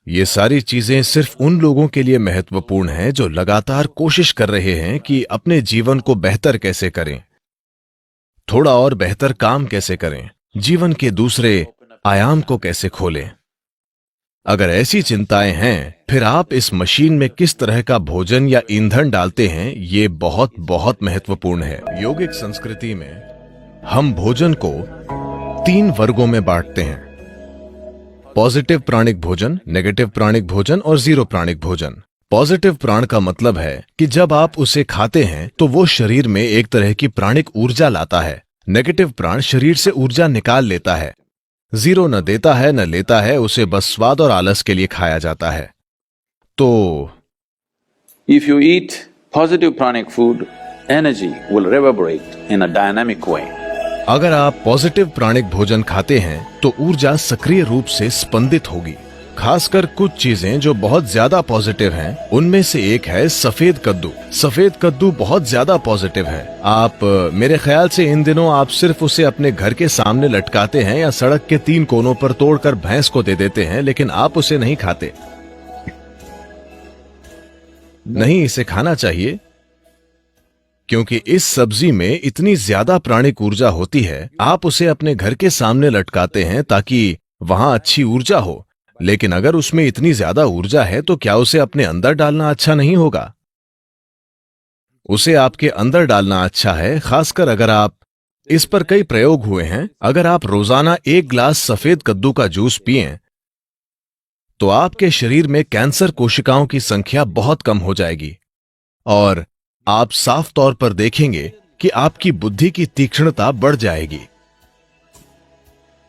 ये सारी चीजें सिर्फ उन लोगों के लिए महत्वपूर्ण हैं जो लगातार कोशिश कर रहे हैं कि अपने जीवन को बेहतर कैसे करें, थोड़ा और बेहतर काम कैसे करें, जीवन के दूसरे आयाम को कैसे खोलें। अगर ऐसी चिंताएं हैं, फिर आप इस मशीन में किस तरह का भोजन या ईंधन डालते हैं, ये बहुत बहुत महत्वपूर्ण है। योगिक संस्कृति में हम भोजन को 3 वर्गों में बांटते हैं: पॉजिटिव प्राणिक भोजन, नेगेटिव प्राणिक भोजन और जीरो प्राणिक भोजन। पॉजिटिव प्राण का मतलब है कि जब आप उसे खाते हैं तो वो शरीर में एक तरह की प्राणिक ऊर्जा लाता है। नेगेटिव प्राण शरीर से ऊर्जा निकाल लेता है। जीरो न देता है न लेता है, उसे बस स्वाद और आलस के लिए खाया जाता है। तो If you eat positive pranic food, energy will reverberate in a dynamic way. अगर आप पॉजिटिव प्राणिक भोजन खाते हैं तो ऊर्जा सक्रिय रूप से स्पंदित होगी। खासकर कुछ चीजें जो बहुत ज्यादा पॉजिटिव हैं, उनमें से एक है सफेद कद्दू। सफेद कद्दू बहुत ज्यादा पॉजिटिव है। आप मेरे ख्याल से इन दिनों आप सिर्फ उसे अपने घर के सामने लटकाते हैं या सड़क के 3 कोनों पर तोड़कर भैंस को दे देते हैं, लेकिन आप उसे नहीं खाते। नहीं, इसे खाना चाहिए क्योंकि इस सब्जी में इतनी ज्यादा प्राणिक ऊर्जा होती है। आप उसे अपने घर के सामने लटकाते हैं ताकि वहां अच्छी ऊर्जा हो, लेकिन अगर उसमें इतनी ज्यादा ऊर्जा है तो क्या उसे अपने अंदर डालना अच्छा नहीं होगा? उसे आपके अंदर डालना अच्छा है, खासकर अगर आप इस पर कई प्रयोग हुए हैं। अगर आप रोजाना 1 गिलास सफेद कद्दू का जूस पिएं तो आपके शरीर में कैंसर कोशिकाओं की संख्या बहुत कम हो जाएगी और आप साफ तौर पर देखेंगे कि आपकी बुद्धि की तीक्ष्णता बढ़ जाएगी।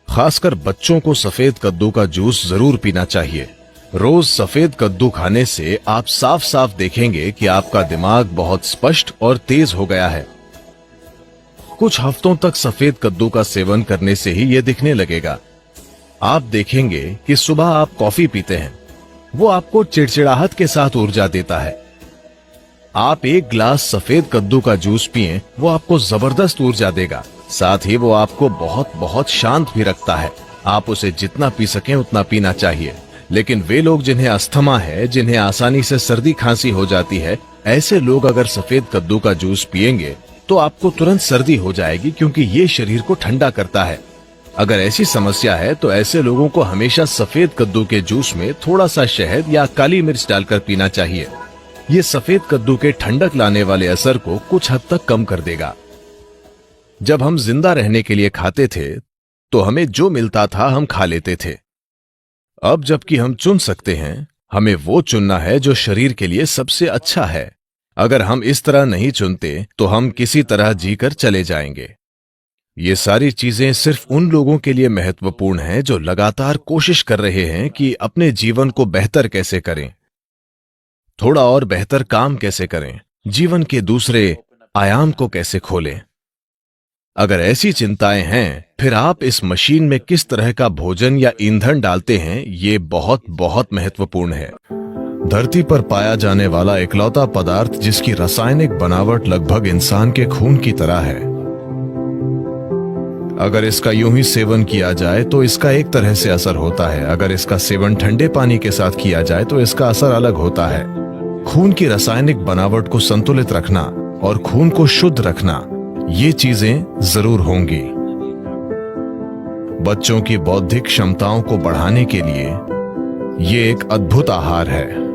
खासकर बच्चों को सफेद कद्दू का जूस जरूर पीना चाहिए। रोज सफेद कद्दू खाने से आप साफ साफ देखेंगे कि आपका दिमाग बहुत स्पष्ट और तेज हो गया है। कुछ हफ्तों तक सफेद कद्दू का सेवन करने से ही यह दिखने लगेगा। आप देखेंगे कि सुबह आप कॉफी पीते हैं, वो आपको चिड़चिड़ाहट के साथ ऊर्जा देता है। आप 1 गिलास सफेद कद्दू का जूस पिएं, वो आपको जबरदस्त ऊर्जा देगा। साथ ही वो आपको बहुत बहुत शांत भी रखता है। आप उसे जितना पी सकें उतना पीना चाहिए। लेकिन वे लोग जिन्हें अस्थमा है, जिन्हें आसानी से सर्दी खांसी हो जाती है, ऐसे लोग अगर सफेद कद्दू का जूस पिएंगे तो आपको तुरंत सर्दी हो जाएगी, क्योंकि ये शरीर को ठंडा करता है। अगर ऐसी समस्या है तो ऐसे लोगों को हमेशा सफेद कद्दू के जूस में थोड़ा सा शहद या काली मिर्च डालकर पीना चाहिए। ये सफेद कद्दू के ठंडक लाने वाले असर को कुछ हद तक कम कर देगा। जब हम जिंदा रहने के लिए खाते थे तो हमें जो मिलता था हम खा लेते थे। अब जबकि हम चुन सकते हैं, हमें वो चुनना है जो शरीर के लिए सबसे अच्छा है। अगर हम इस तरह नहीं चुनते तो हम किसी तरह जीकर चले जाएंगे। ये सारी चीजें सिर्फ उन लोगों के लिए महत्वपूर्ण हैं जो लगातार कोशिश कर रहे हैं कि अपने जीवन को बेहतर कैसे करें, थोड़ा और बेहतर काम कैसे करें, जीवन के दूसरे आयाम को कैसे खोलें। अगर ऐसी चिंताएं हैं, फिर आप इस मशीन में किस तरह का भोजन या ईंधन डालते हैं, ये बहुत बहुत महत्वपूर्ण है। धरती पर पाया जाने वाला इकलौता पदार्थ जिसकी रासायनिक बनावट लगभग इंसान के खून की तरह है। अगर इसका यूं ही सेवन किया जाए तो इसका एक तरह से असर होता है। अगर इसका सेवन ठंडे पानी के साथ किया जाए तो इसका असर अलग होता है। खून की रासायनिक बनावट को संतुलित रखना और खून को शुद्ध रखना, ये चीजें जरूर होंगी। बच्चों की बौद्धिक क्षमताओं को बढ़ाने के लिए ये एक अद्भुत आहार है।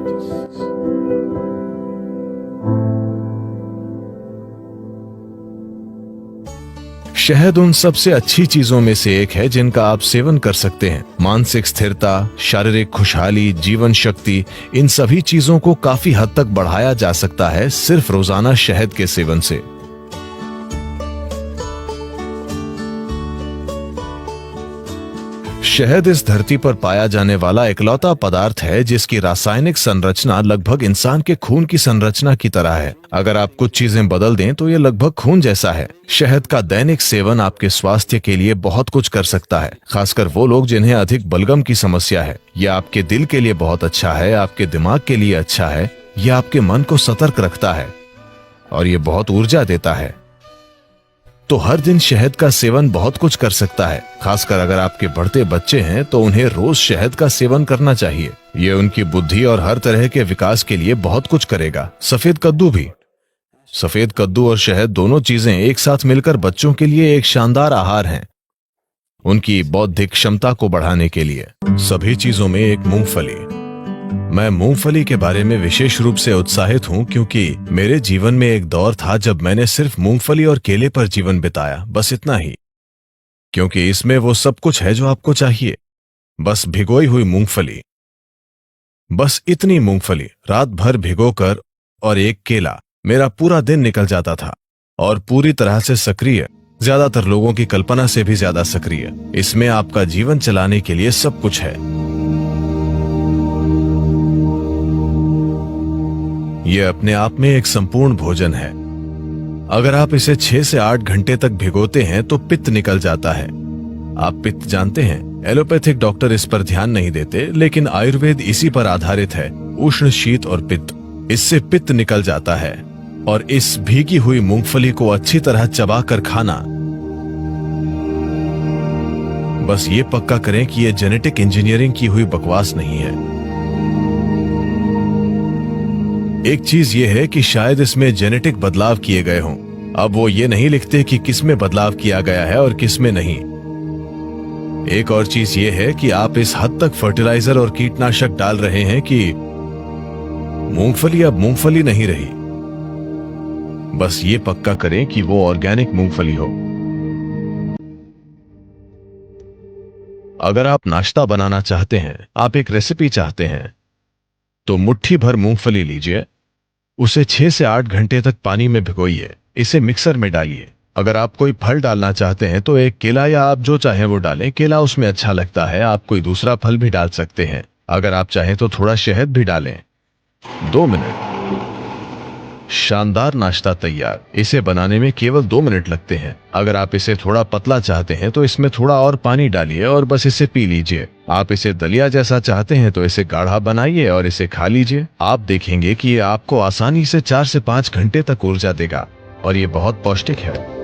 शहद उन सबसे अच्छी चीजों में से एक है जिनका आप सेवन कर सकते हैं। मानसिक स्थिरता, शारीरिक खुशहाली, जीवन शक्ति, इन सभी चीजों को काफी हद तक बढ़ाया जा सकता है सिर्फ रोजाना शहद के सेवन से। शहद इस धरती पर पाया जाने वाला इकलौता पदार्थ है जिसकी रासायनिक संरचना लगभग इंसान के खून की संरचना की तरह है। अगर आप कुछ चीजें बदल दें तो ये लगभग खून जैसा है। शहद का दैनिक सेवन आपके स्वास्थ्य के लिए बहुत कुछ कर सकता है, खासकर वो लोग जिन्हें अधिक बलगम की समस्या है। यह आपके दिल के लिए बहुत अच्छा है, आपके दिमाग के लिए अच्छा है, यह आपके मन को सतर्क रखता है और ये बहुत ऊर्जा देता है। तो हर दिन शहद का सेवन बहुत कुछ कर सकता है। खासकर अगर आपके बढ़ते बच्चे हैं तो उन्हें रोज शहद का सेवन करना चाहिए। ये उनकी बुद्धि और हर तरह के विकास के लिए बहुत कुछ करेगा। सफेद कद्दू भी। सफेद कद्दू और शहद दोनों चीजें एक साथ मिलकर बच्चों के लिए एक शानदार आहार हैं, उनकी बौद्धिक क्षमता को बढ़ाने के लिए। सभी चीजों में एक मूंगफली। मैं मूंगफली के बारे में विशेष रूप से उत्साहित हूं क्योंकि मेरे जीवन में एक दौर था जब मैंने सिर्फ मूंगफली और केले पर जीवन बिताया, बस इतना ही। क्योंकि इसमें वो सब कुछ है जो आपको चाहिए। बस भिगोई हुई मूंगफली, बस इतनी मूंगफली रात भर भिगोकर और एक केला, मेरा पूरा दिन निकल जाता था। और पूरी तरह से सक्रिय, ज्यादातर लोगों की कल्पना से भी ज्यादा सक्रिय। इसमें आपका जीवन चलाने के लिए सब कुछ है। यह अपने आप में एक संपूर्ण भोजन है। अगर आप इसे 6 से 8 घंटे तक भिगोते हैं तो पित्त निकल जाता है। आप पित्त जानते हैं, एलोपैथिक डॉक्टर इस पर ध्यान नहीं देते, लेकिन आयुर्वेद इसी पर आधारित है। उष्ण, शीत और पित्त, इससे पित्त निकल जाता है। और इस भीगी हुई मूंगफली को अच्छी तरह चबाकर खाना। बस ये पक्का करें कि ये जेनेटिक इंजीनियरिंग की हुई बकवास नहीं है। एक चीज ये है कि शायद इसमें जेनेटिक बदलाव किए गए हों। अब वो ये नहीं लिखते कि किसमें बदलाव किया गया है और किसमें नहीं। एक और चीज ये है कि आप इस हद तक फर्टिलाइजर और कीटनाशक डाल रहे हैं कि मूंगफली अब मूंगफली नहीं रही। बस ये पक्का करें कि वो ऑर्गेनिक मूंगफली हो। अगर आप नाश्ता बनाना चाहते हैं, आप एक रेसिपी चाहते हैं, तो मुट्ठी भर मूंगफली लीजिए, उसे 6 से 8 घंटे तक पानी में भिगोइए, इसे मिक्सर में डालिए। अगर आप कोई फल डालना चाहते हैं तो एक केला या आप जो चाहें वो डालें। केला उसमें अच्छा लगता है, आप कोई दूसरा फल भी डाल सकते हैं। अगर आप चाहें तो थोड़ा शहद भी डालें। 2 मिनट, शानदार नाश्ता तैयार। इसे बनाने में केवल 2 मिनट लगते हैं। अगर आप इसे थोड़ा पतला चाहते हैं तो इसमें थोड़ा और पानी डालिए और बस इसे पी लीजिए। आप इसे दलिया जैसा चाहते हैं तो इसे गाढ़ा बनाइए और इसे खा लीजिए। आप देखेंगे कि ये आपको आसानी से 4 से 5 घंटे तक ऊर्जा देगा और ये बहुत पौष्टिक है।